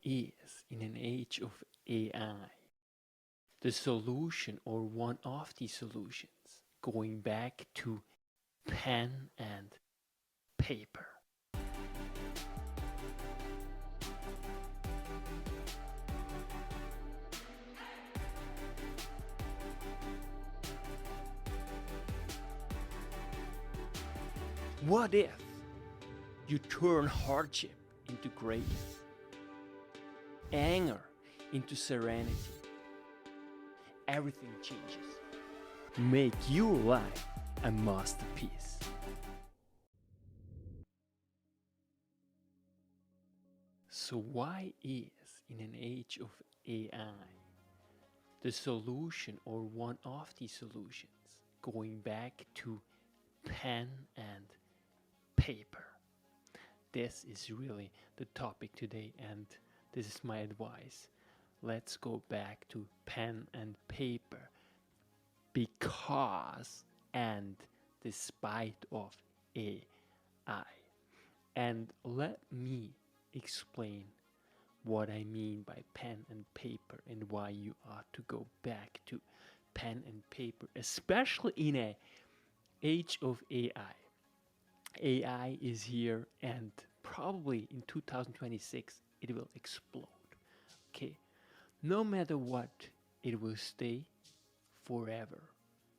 is, in an age of AI, the solution or one of the solutions going back to pen and paper? What if you turn hardship into grace, anger into serenity? Everything changes. Make your life a masterpiece. So why is, in an age of AI, the solution or one of the solutions going back to pen and paper? This is really the topic today, and this is my advice. Let's go back to pen and paper because and despite of AI. And let me explain what I mean by pen and paper and why you ought to go back to pen and paper, especially in an age of AI. AI is here, and probably in 2026 it will explode. Okay, no matter what, it will stay forever.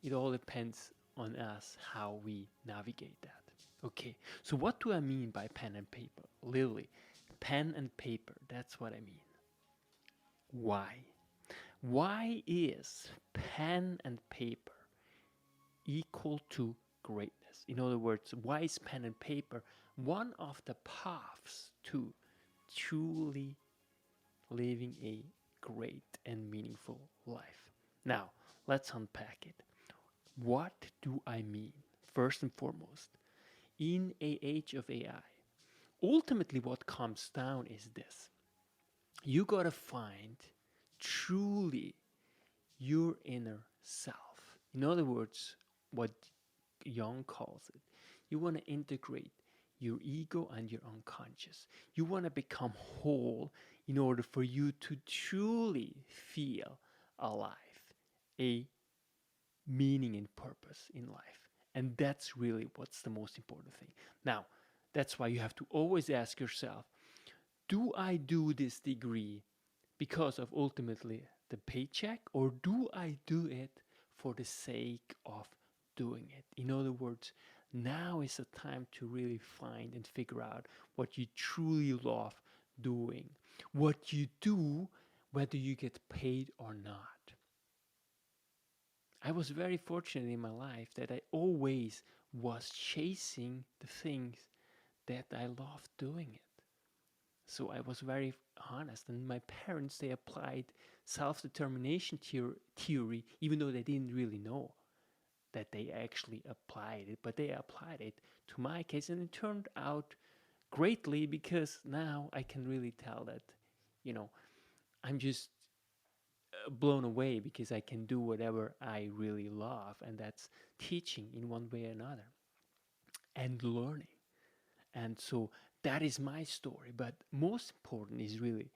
It all depends on us how we navigate that. Okay, so what do I mean by pen and paper? Literally, pen and paper, that's what I mean. Why? Why is pen and paper equal to greatness? In other words, why is pen and paper one of the paths to truly living a great and meaningful life? Now, let's unpack it. What do I mean? First and foremost, in an age of AI, ultimately what comes down is this. You gotta find truly your inner self. In other words, what Young calls it, you want to integrate your ego and your unconscious. You want to become whole in order for you to truly feel alive, a meaning and purpose in life. And that's really what's the most important thing. Now, that's why you have to always ask yourself, do I do this degree because of ultimately the paycheck, or do I do it for the sake of doing it? In other words, now is the time to really find and figure out what you truly love doing, what you do, whether you get paid or not. I was very fortunate in my life that I always was chasing the things that I loved doing it. So I was very honest, and my parents, they applied self-determination theory, even though they didn't really know that they actually applied it, but they applied it to my case, and it turned out greatly because now I can really tell that, I'm just blown away because I can do whatever I really love, and that's teaching in one way or another and learning. And so that is my story. But most important is really,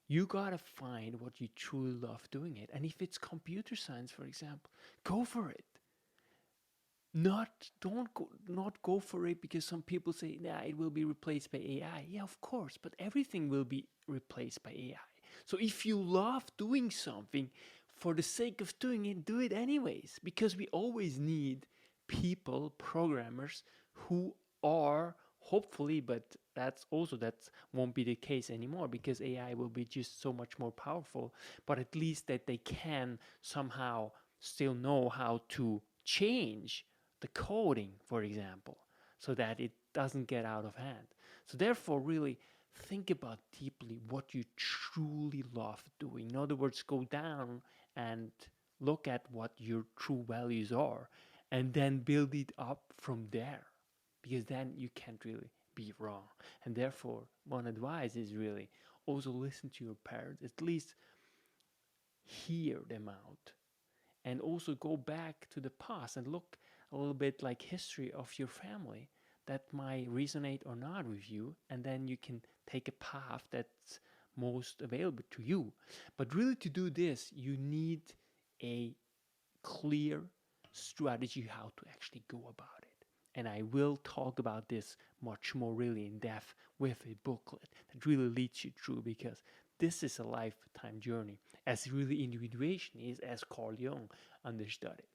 you gotta find what you truly love doing it. And if it's computer science, for example, go for it. Not go for it because some people say, nah, it will be replaced by AI. Yeah, of course, but everything will be replaced by AI. So if you love doing something for the sake of doing it, do it anyways, because we always need people, programmers who are hopefully, but that won't be the case anymore because AI will be just so much more powerful, but at least that they can somehow still know how to change the coding, for example, so that it doesn't get out of hand. So therefore, really think about deeply what you truly love doing. In other words, go down and look at what your true values are and then build it up from there, because then you can't really be wrong. And therefore, one advice is really also listen to your parents, at least hear them out, and also go back to the past and look a little bit like history of your family that might resonate or not with you, and then you can take a path that's most available to you. But really, to do this, you need a clear strategy how to actually go about it. And I will talk about this much more really in depth with a booklet that really leads you through, because this is a lifetime journey, as really individuation is, as Carl Jung understood it.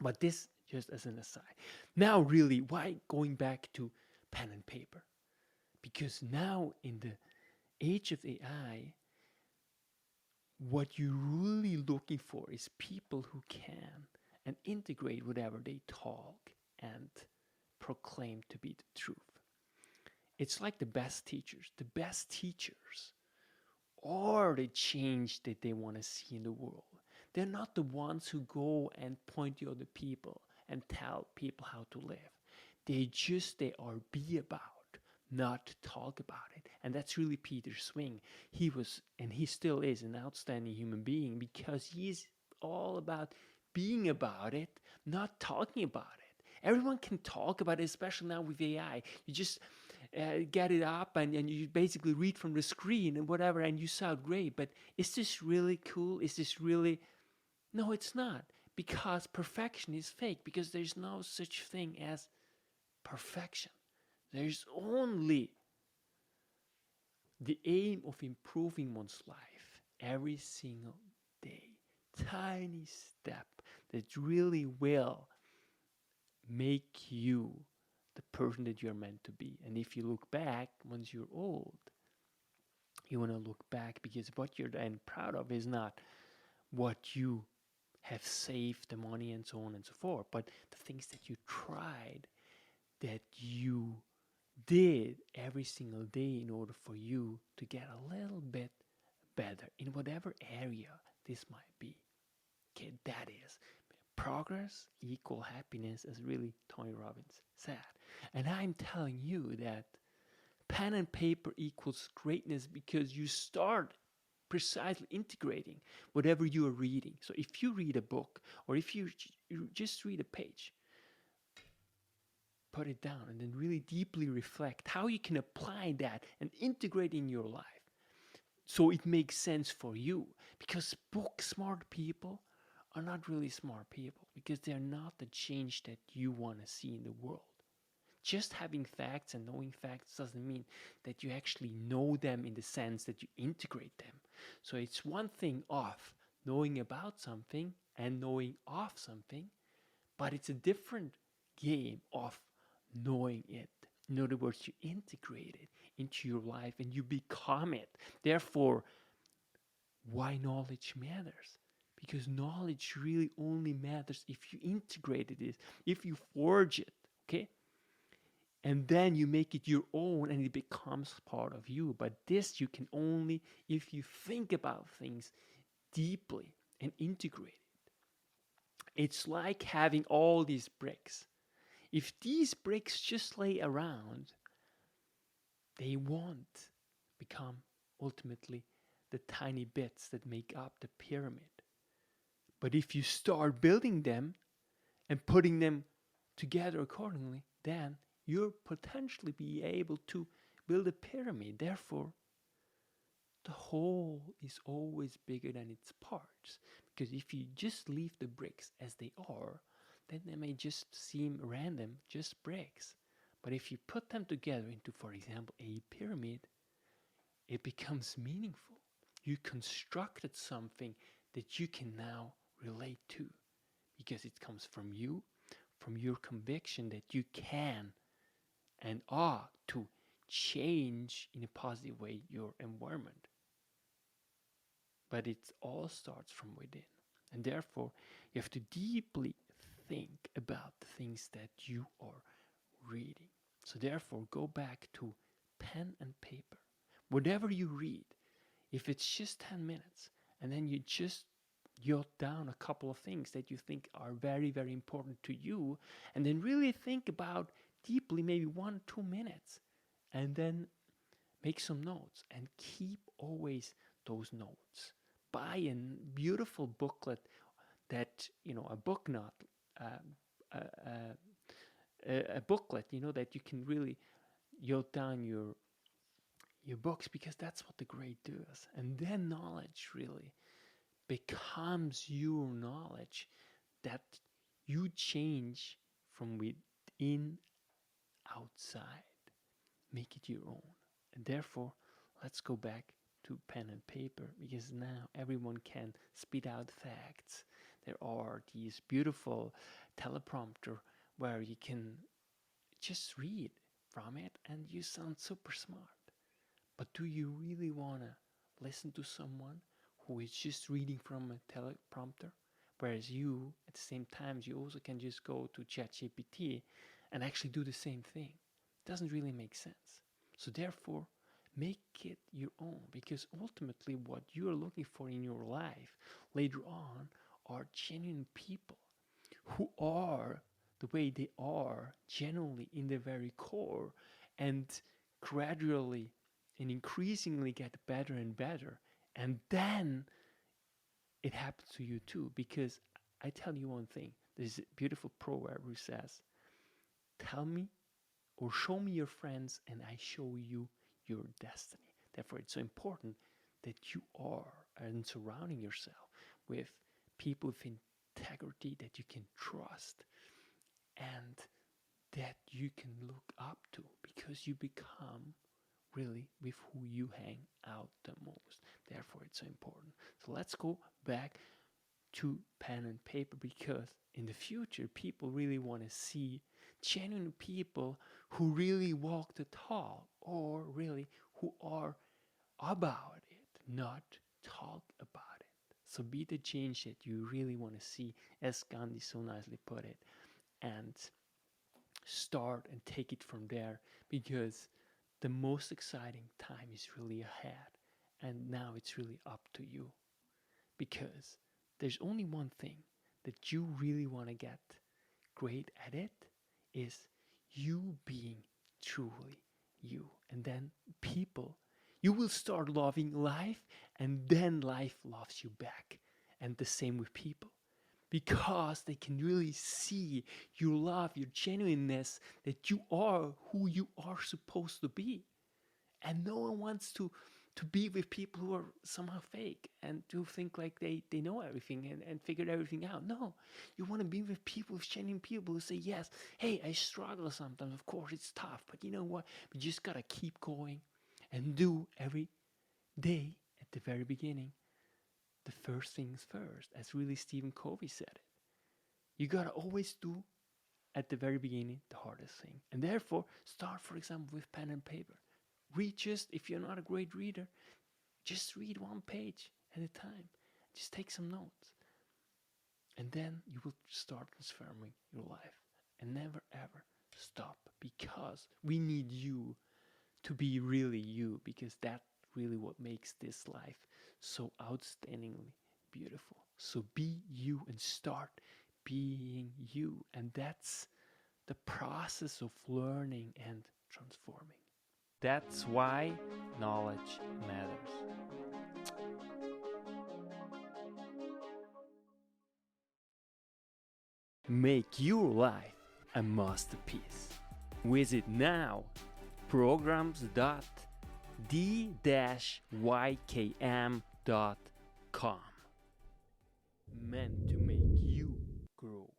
But this just as an aside. Now, really, why going back to pen and paper? Because now in the age of AI, what you're really looking for is people who can and integrate whatever they talk and proclaim to be the truth. It's like the best teachers. The best teachers are the change that they want to see in the world. They're not the ones who go and point to other people and tell people how to live. They are be about, not talk about it. And that's really Peter Swing. He was, and he still is, an outstanding human being, because he's all about being about it, not talking about it. Everyone can talk about it, especially now with AI. You just get it up and you basically read from the screen and whatever, and you sound great. But is this really cool? Is this really... No, it's not. Because perfection is fake. Because there's no such thing as perfection. There's only the aim of improving one's life every single day. Tiny step that really will make you the person that you're meant to be. And if you look back once you're old, you want to look back, because what you're then proud of is not what you have saved, the money and so on and so forth, but the things that you tried, that you did every single day in order for you to get a little bit better in whatever area this might be. Okay, that is progress equal happiness, as really Tony Robbins said. And I'm telling you that pen and paper equals greatness, because you start precisely integrating whatever you are reading. So if you read a book, or if you just read a page, put it down and then really deeply reflect how you can apply that and integrate in your life so it makes sense for you. Because book smart people are not really smart people, because they're not the change that you want to see in the world. Just having facts and knowing facts doesn't mean that you actually know them in the sense that you integrate them. So it's one thing of knowing about something and knowing of something, but it's a different game of knowing it. In other words, you integrate it into your life and you become it. Therefore, why knowledge matters? Because knowledge really only matters if you integrate it, if you forge it, okay? And then you make it your own and it becomes part of you. But this you can only if you think about things deeply and integrate it. It's like having all these bricks. If these bricks just lay around, they won't become ultimately the tiny bits that make up the pyramid. But if you start building them and putting them together accordingly, then you'll potentially be able to build a pyramid. Therefore, the whole is always bigger than its parts. Because if you just leave the bricks as they are, then they may just seem random, just bricks. But if you put them together into, for example, a pyramid, it becomes meaningful. You constructed something that you can now relate to, because it comes from you, from your conviction that you can and ought to change in a positive way your environment. But it all starts from within. And therefore, you have to deeply think about the things that you are reading. So therefore, go back to pen and paper. Whatever you read, if it's just 10 minutes, and then you just jot down a couple of things that you think are very, very important to you, and then really think about deeply, maybe 1 or 2 minutes, and then make some notes and keep always those notes. Buy a beautiful booklet that, a book not, a booklet, that you can really jot down your books, because that's what the great does. And then knowledge really becomes your knowledge that you change from within outside. Make it your own. And therefore, let's go back to pen and paper, because now everyone can spit out facts. There are these beautiful teleprompter where you can just read from it and you sound super smart. But do you really want to listen to someone who is just reading from a teleprompter? Whereas you, at the same time, you also can just go to ChatGPT and actually do the same thing. It doesn't really make sense. So therefore, make it your own, because ultimately what you are looking for in your life later on are genuine people who are the way they are genuinely in their very core, and gradually and increasingly get better and better. And then it happens to you too, because I tell you one thing, there's a beautiful proverb who says, tell me or show me your friends and I show you your destiny. Therefore, it's so important that you are and surrounding yourself with people with integrity that you can trust and that you can look up to, because you become really with who you hang out the most. Therefore, it's so important. So let's go back to pen and paper, because in the future, people really want to see genuine people who really walk the talk, or really who are about it, not talk about it. So be the change that you really want to see, as Gandhi so nicely put it, and start and take it from there, because the most exciting time is really ahead, and now it's really up to you, because there's only one thing that you really want to get great at it, is you being truly you. And then people, you will start loving life, and then life loves you back. And the same with people, because they can really see your love, your genuineness, that you are who you are supposed to be. And no one wants to be with people who are somehow fake and to think like they know everything and figured everything out. No, you want to be with people, with genuine people who say, yes, hey, I struggle sometimes. Of course, it's tough, but you know what? We just got to keep going and do every day at the very beginning the first things first, as really Stephen Covey said it. You got to always do at the very beginning the hardest thing. And therefore, start, for example, with pen and paper. Read, just, if you're not a great reader, just read one page at a time. Just take some notes. And then you will start transforming your life. And never ever stop, because we need you to be really you, because that's really what makes this life so outstandingly beautiful. So be you and start being you. And that's the process of learning and transforming. That's why knowledge matters. Make your life a masterpiece. Visit now programs.the-ykm.com. Meant to make you grow.